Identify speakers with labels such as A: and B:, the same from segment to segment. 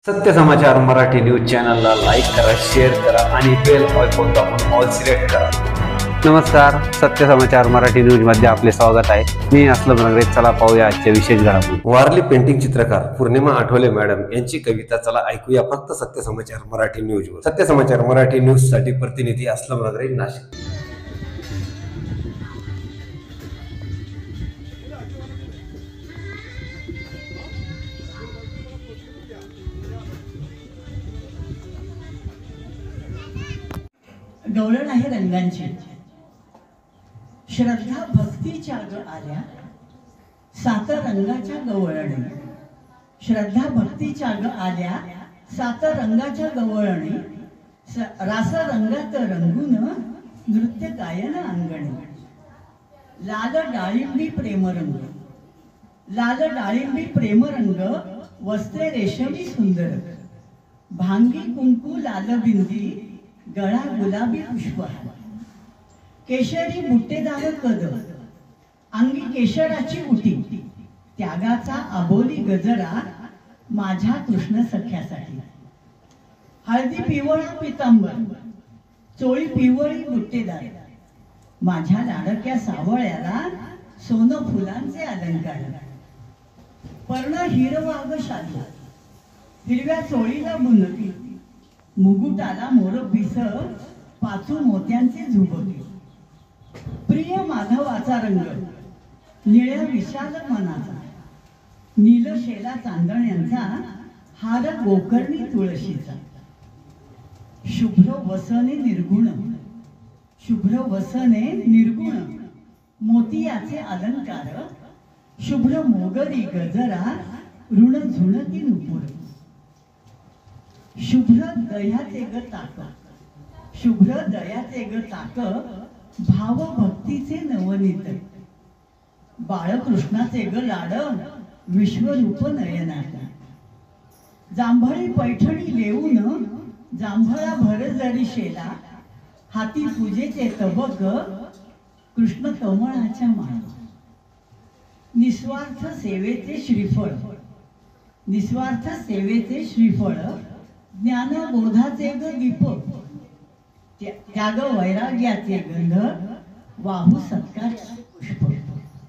A: सत्य समाचार मराठी न्यूज चॅनलला लाईक करा, शेअर करा आणि बेल आयकॉन दाबून ऑल सिलेक्ट करा। नमस्कार, सत्य समाचार मराठी न्यूज मध्ये आपले स्वागत आहे। मी असलम रंगरे। चला पाहूया आजच्या विशेष घडामोडी। वारली पेंटिंग चित्रकार पूर्णिमा आठवले मॅडम यांची कविता चला ऐकूया फक्त सत्य समाचार मराठी न्यूज वर। सत्य समाचार मराठी न्यूज साठी प्रतिनिधी असलम रंगरे, नाशिक।
B: गवळण आहे रंगांची, श्रद्धा भक्तीच्या आल्या सात रंगाच्या गवळणी। श्रद्धा भक्तीच्या आल्या सात रंगाच्या गवळणी। रास रंगात रंगून नृत्य गायन अंगणी। लाल डाळिंबी प्रेमरंग, लाल डाळिंबी प्रेमरंग, वस्त्रे रेशमी सुंदर। भांगी कुंकू लाल बिंदी, गळा गुलाबी पुष्पहार। केशरी बुट्टेदार कद, अंगी केशराची उटी। त्यागाचा अबोली गजरा माझ्या कृष्ण सख्यासाठी। हळदी पिवळा पितांबर, चोळी पिवळी बुट्टेदार। माझ्या लाडक्या सावळ्याला सोनं फुलांचे अलंकार। पर्ण हिरवाग शालू, हिरव्या चोळीला बुनकी। मुकुटाला मोरपिस, पाचू मोत्यांचे झुबके। प्रिय माधवाचा रंग, निळ्या विशाल मनाचा। नीलशेला चांदण्यांचा हार गोकर्णी तुळशीचा। शुभ्र वसने निर्गुण, शुभ्र वसने निर्गुण, मोतियाचे अलंकार। शुभ्र मोगरी गजरा, ऋण झुणती नुपुर। शुभ्र दयाचे ग ताक, शुभ्र दयाचे ग ताक, भाव भक्तीचे नवनीत। बाळकृष्णाचे ग लाड, विश्वरूप नयनाचा। जांभळी पैठणी लेऊन, जांभळा भरजरी शेला। हाती पूजेचे तबक, कृष्ण कमळाच्या माळा। निस्वार्थ सेवेचे श्रीफळ, निस्वार्थ सेवेचे श्रीफळ। ज्ञानबोधाचे ग दीप, त्याग वैराग्याचे गंध। वाहू सत्कार्याचे पुष्प,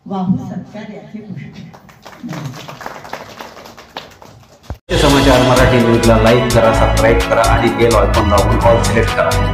B: वाहू सत्कार्याचे पुष्प।
A: सत्य समाचार मराठी न्यूजला लाईक करा, सबस्क्राईब करा आणि बेल आयकॉन दाबून ऑल सिलेक्ट करा।